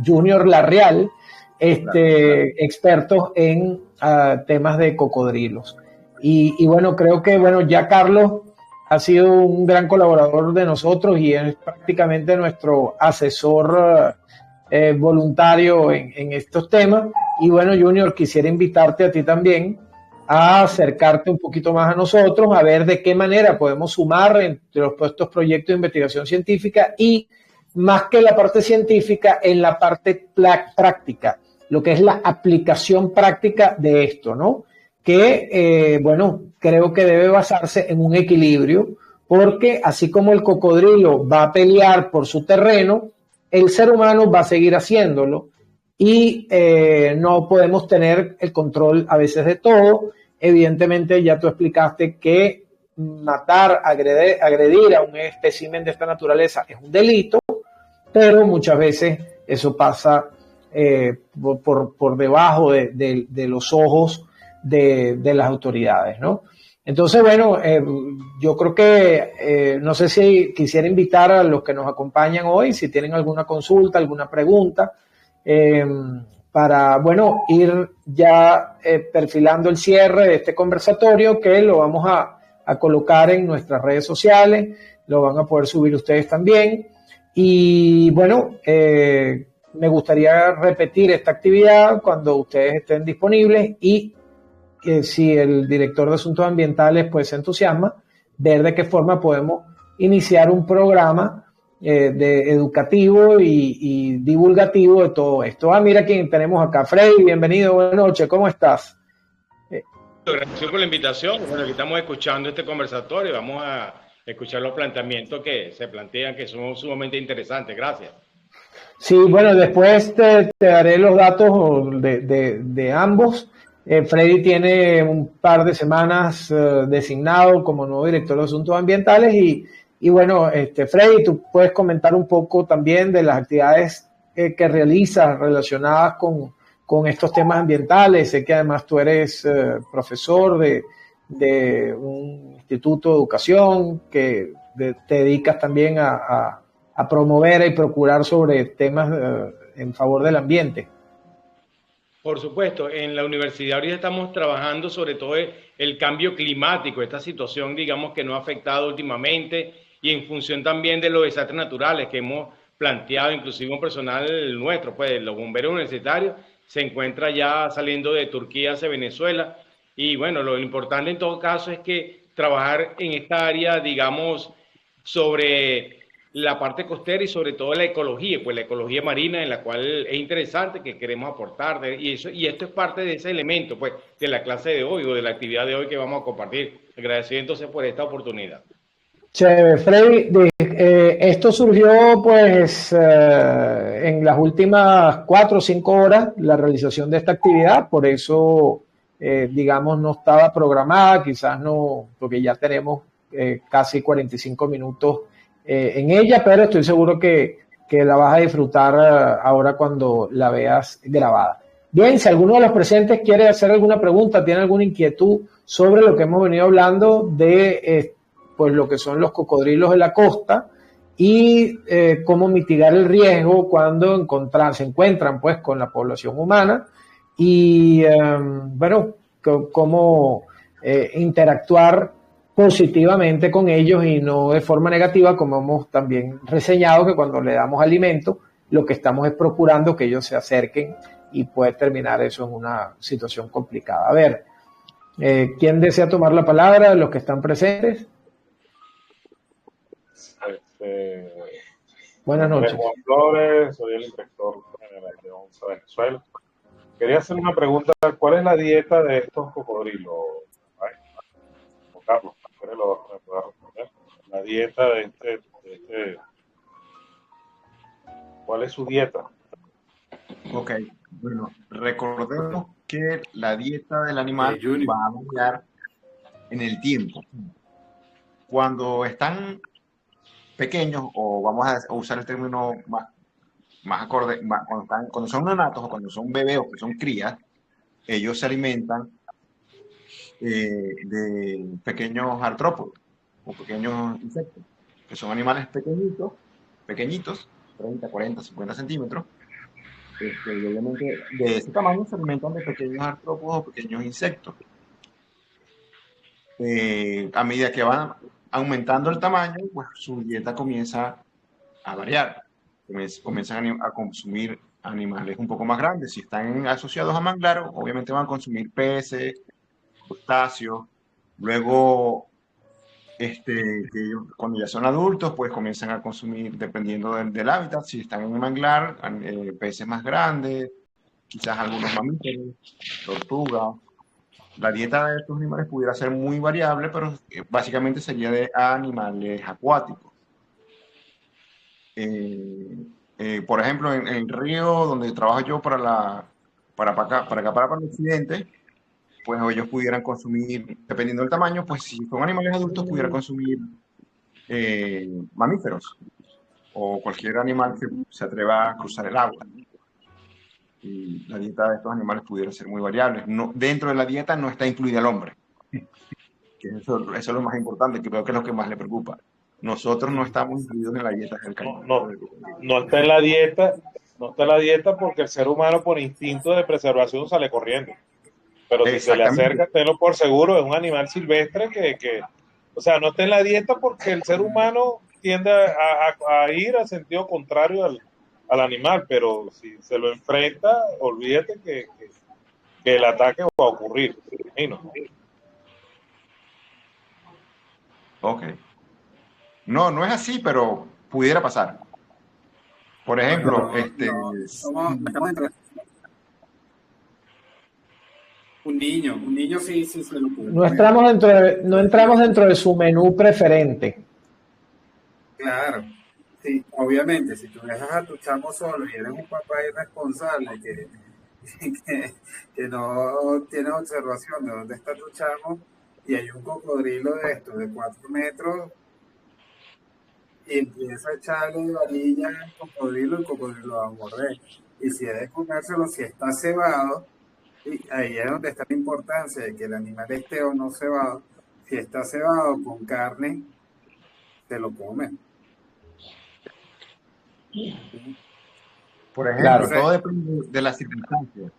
Junior Larreal, expertos en temas de cocodrilos. Y bueno, creo que ya Carlos ha sido un gran colaborador de nosotros y es prácticamente nuestro asesor voluntario en estos temas. Y bueno, Junior, quisiera invitarte a ti también a acercarte un poquito más a nosotros, a ver de qué manera podemos sumar entre estos proyectos de investigación científica y, más que la parte científica, en la parte práctica, lo que es la aplicación práctica de esto, ¿no? Que, creo que debe basarse en un equilibrio, porque así como el cocodrilo va a pelear por su terreno, el ser humano va a seguir haciéndolo y no podemos tener el control a veces de todo. Evidentemente, ya tú explicaste que matar, agredir a un espécimen de esta naturaleza es un delito, pero muchas veces eso pasa por debajo de los ojos de las autoridades, ¿no? Entonces, bueno, yo creo que no sé si quisiera invitar a los que nos acompañan hoy, si tienen alguna consulta, alguna pregunta, para, bueno, ir ya perfilando el cierre de este conversatorio, que lo vamos a colocar en nuestras redes sociales, lo van a poder subir ustedes también. Y bueno, me gustaría repetir esta actividad cuando ustedes estén disponibles y si el director de Asuntos Ambientales pues se entusiasma, ver de qué forma podemos iniciar un programa educativo y divulgativo de todo esto. Mira quién tenemos acá. Freddy, bienvenido, buenas noches, ¿cómo estás? Gracias por la invitación. Bueno, aquí estamos escuchando este conversatorio. Vamos a escuchar los planteamientos que se plantean, que son sumamente interesantes. Gracias. Sí, bueno, después te daré los datos de ambos. Freddy tiene un par de semanas designado como nuevo director de Asuntos Ambientales y bueno, Freddy, tú puedes comentar un poco también de las actividades que realizas relacionadas con estos temas ambientales. Sé que además tú eres profesor de un instituto de educación, que te dedicas también a promover y procurar sobre temas en favor del ambiente. Por supuesto, en la universidad ahorita estamos trabajando sobre todo el cambio climático, esta situación, digamos, que nos ha afectado últimamente y en función también de los desastres naturales que hemos planteado, inclusive un personal nuestro, pues los bomberos universitarios, se encuentra ya saliendo de Turquía hacia Venezuela y bueno, lo importante en todo caso es que trabajar en esta área, digamos, sobre la parte costera y sobre todo la ecología, pues la ecología marina en la cual es interesante que queremos aportar y esto es parte de ese elemento pues de la clase de hoy o de la actividad de hoy que vamos a compartir. Agradecido entonces por esta oportunidad. Chévere, Freddy, esto surgió pues en las últimas 4 o 5 horas la realización de esta actividad, por eso digamos no estaba programada, quizás no, porque ya tenemos casi 45 minutos en ella, pero estoy seguro que la vas a disfrutar ahora cuando la veas grabada. Bien, si alguno de los presentes quiere hacer alguna pregunta, tiene alguna inquietud sobre lo que hemos venido hablando de pues lo que son los cocodrilos de la costa y cómo mitigar el riesgo cuando se encuentran pues con la población humana y bueno, cómo interactuar positivamente con ellos y no de forma negativa, como hemos también reseñado que cuando le damos alimento, lo que estamos es procurando que ellos se acerquen y puede terminar eso en una situación complicada. A ver, ¿quién desea tomar la palabra de los que están presentes? Buenas noches. Juan Flores, soy el inspector general de ONSA Venezuela. Quería hacer una pregunta, ¿cuál es la dieta de estos cocodrilos? Carlos, ¿me puede responder? La dieta de este, ¿cuál es su dieta? Ok, bueno, recordemos que la dieta del animal Junior. va a variar en el tiempo. Cuando están pequeños, o vamos a usar el término más acorde, cuando son neonatos o cuando son bebés o que son crías, ellos se alimentan de pequeños artrópodos o pequeños insectos, que son animales pequeñitos, 30, 40, 50 centímetros, y obviamente de ese tamaño se alimentan de pequeños artrópodos o pequeños insectos. A medida que van aumentando el tamaño, pues su dieta comienza a variar, comienzan a consumir animales un poco más grandes. Si están asociados a manglar, obviamente van a consumir peces, crustáceos. Luego, cuando ya son adultos, pues comienzan a consumir, dependiendo del hábitat, si están en un manglar, peces más grandes, quizás algunos mamíferos, tortugas. La dieta de estos animales pudiera ser muy variable, pero básicamente sería de animales acuáticos. Por ejemplo, en el río donde trabajo yo para acá, para el occidente, pues ellos pudieran consumir, dependiendo del tamaño, pues si son animales adultos, pudieran consumir mamíferos o cualquier animal que se atreva a cruzar el agua. Y la dieta de estos animales pudiera ser muy variable. No, dentro de la dieta no está incluida el hombre. Que eso es lo más importante, que creo que es lo que más le preocupa. Nosotros no estamos incluidos en la dieta del caimán. No está en la dieta, no está en la dieta porque el ser humano por instinto de preservación sale corriendo. Pero si se le acerca, tenlo por seguro, es un animal silvestre o sea, no está en la dieta porque el ser humano tiende a ir al sentido contrario al animal, pero si se lo enfrenta, olvídate que el ataque va a ocurrir. Ok. No es así, pero pudiera pasar. Por ejemplo, un niño sí se lo puede. No entramos dentro de su menú preferente. Claro, sí, obviamente, si tú dejas a tu chamo solo y eres un papá irresponsable que no tiene observación de dónde está tu chamo y hay un cocodrilo de estos de 4 metros y empieza a echarle varilla al cocodrilo, el cocodrilo va a morder. Y si es de comérselo, si está cebado, y ahí es donde está la importancia de que el animal esté o no cebado. Si está cebado con carne, te lo comen. Por ejemplo, Claro. todo depende de las circunstancias.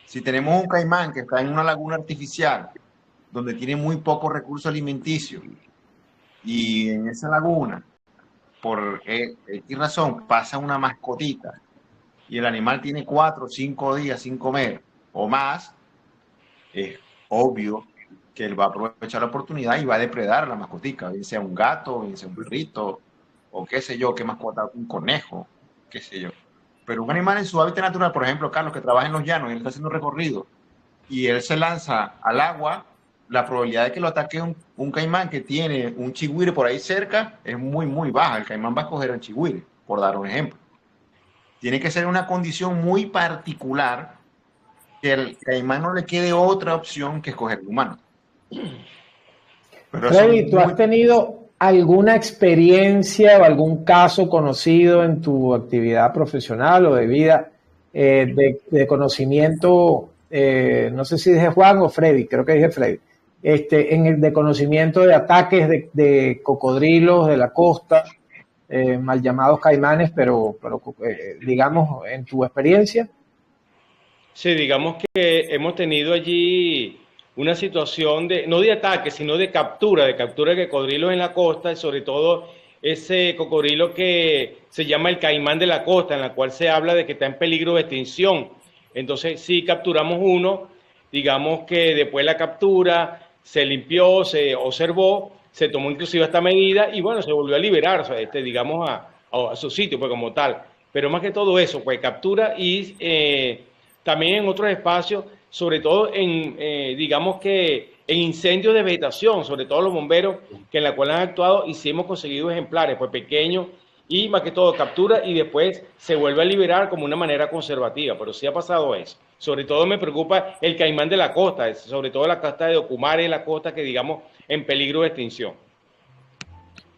Si tenemos un caimán que está en una laguna artificial, donde tiene muy poco recurso alimenticio, y en esa laguna, por X razón, pasa una mascotita, y el animal tiene 4 o 5 días sin comer, o más, es obvio que él va a aprovechar la oportunidad y va a depredar a la mascotica, bien sea un gato, bien sea un perrito, o qué sé yo, qué mascota, un conejo, qué sé yo. Pero un animal en su hábitat natural, por ejemplo, Carlos, que trabaja en los llanos, y él está haciendo un recorrido, y él se lanza al agua, la probabilidad de que lo ataque un caimán que tiene un chigüire por ahí cerca es muy, muy baja. El caimán va a escoger al chigüire, por dar un ejemplo. Tiene que ser una condición muy particular que el caimán no le quede otra opción que escoger el humano. Pero Freddy, ¿tú has tenido alguna experiencia o algún caso conocido en tu actividad profesional o de vida de conocimiento, no sé si dije Juan o Freddy, creo que dije Freddy, de conocimiento de ataques de cocodrilos de la costa, mal llamados caimanes, pero digamos, en tu experiencia? Sí, digamos que hemos tenido allí una situación no de ataque, sino de captura de cocodrilos en la costa, y sobre todo ese cocodrilo que se llama el caimán de la costa, en la cual se habla de que está en peligro de extinción. Entonces sí capturamos uno, digamos que después de la captura se limpió, se observó, se tomó inclusive esta medida y bueno, se volvió a liberar, o sea, digamos a su sitio pues como tal. Pero más que todo eso, pues captura y también en otros espacios, sobre todo digamos que en incendios de vegetación, sobre todo los bomberos que en la cual han actuado y sí hemos conseguido ejemplares pues pequeños y más que todo captura y después se vuelve a liberar como una manera conservativa, pero sí ha pasado eso. Sobre todo me preocupa el caimán de la costa, sobre todo la costa de Ocumare, la costa que digamos en peligro de extinción.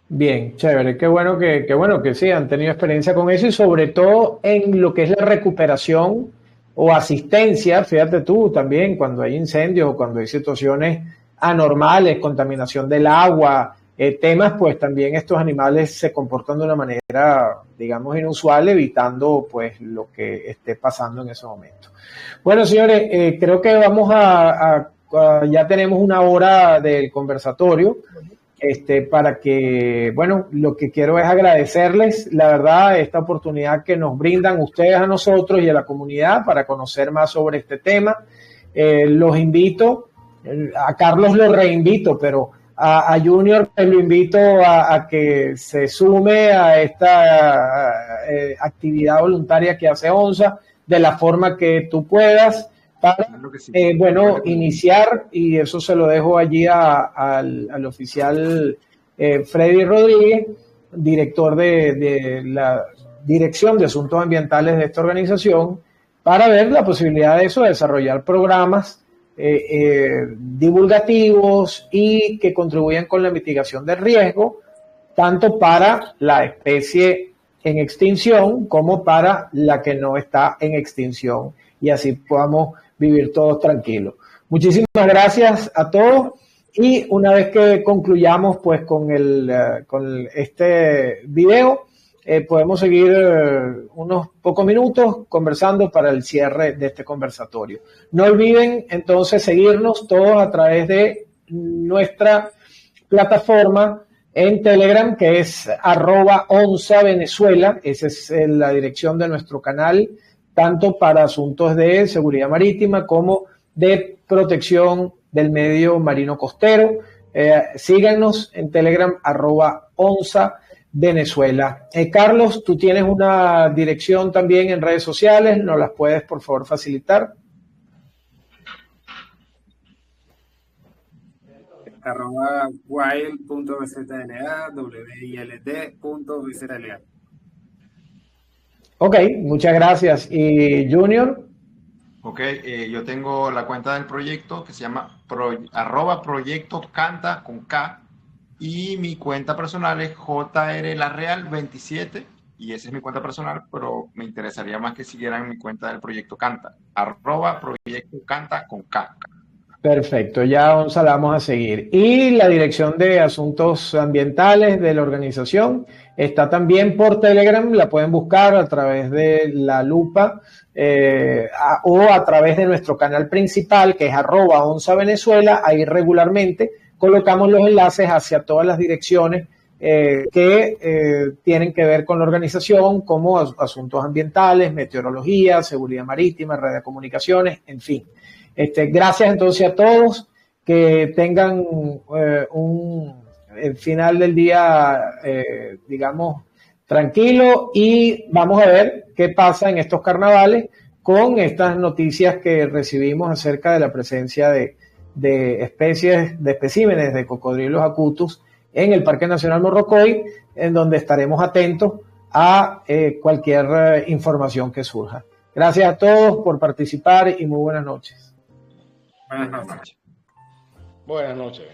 Bien, chévere, qué bueno que sí han tenido experiencia con eso y sobre todo en lo que es la recuperación o asistencia, fíjate tú también, cuando hay incendios o cuando hay situaciones anormales, contaminación del agua, temas, pues también estos animales se comportan de una manera, digamos, inusual, evitando pues lo que esté pasando en ese momento. Bueno, señores, creo que vamos ya tenemos una hora del conversatorio. Para que, bueno, lo que quiero es agradecerles, la verdad, esta oportunidad que nos brindan ustedes a nosotros y a la comunidad para conocer más sobre este tema. Los invito, a Carlos lo reinvito, pero a Junior lo invito a que se sume a esta actividad voluntaria que hace ONSA de la forma que tú puedas. Para, bueno, iniciar, y eso se lo dejo allí al oficial Freddy Rodríguez, director de la Dirección de Asuntos Ambientales de esta organización, para ver la posibilidad de eso, de desarrollar programas divulgativos y que contribuyan con la mitigación del riesgo, tanto para la especie en extinción como para la que no está en extinción, y así podamos vivir todos tranquilos. Muchísimas gracias a todos, y una vez que concluyamos pues con este video, podemos seguir unos pocos minutos conversando para el cierre de este conversatorio. No olviden entonces seguirnos todos a través de nuestra plataforma en Telegram, que es @ONSA-Venezuela. Esa es la dirección de nuestro canal, tanto para asuntos de seguridad marítima como de protección del medio marino costero. Síganos en Telegram, @ONSA-Venezuela. Carlos, tú tienes una dirección también en redes sociales, ¿nos las puedes por favor facilitar? @wild.bzla, wild.bzla. Ok, muchas gracias. ¿Y Junior? Ok, yo tengo la cuenta del proyecto que se llama @proyecto Canta con K, y mi cuenta personal es JRLareal27, y esa es mi cuenta personal, pero me interesaría más que siguieran mi cuenta del proyecto Canta, @proyecto Canta con K. Perfecto, ya ONSA la vamos a seguir. Y la dirección de asuntos ambientales de la organización está también por Telegram, la pueden buscar a través de la lupa o a través de nuestro canal principal, que es @ONSA-Venezuela. Ahí regularmente colocamos los enlaces hacia todas las direcciones que tienen que ver con la organización, como asuntos ambientales, meteorología, seguridad marítima, red de comunicaciones, en fin. Gracias entonces a todos, que tengan el final del día, digamos, tranquilo, y vamos a ver qué pasa en estos carnavales con estas noticias que recibimos acerca de la presencia de especies, de especímenes de cocodrilos acutus en el Parque Nacional Morrocoy, en donde estaremos atentos a cualquier información que surja. Gracias a todos por participar y muy buenas noches. Buenas noches. Buenas noches.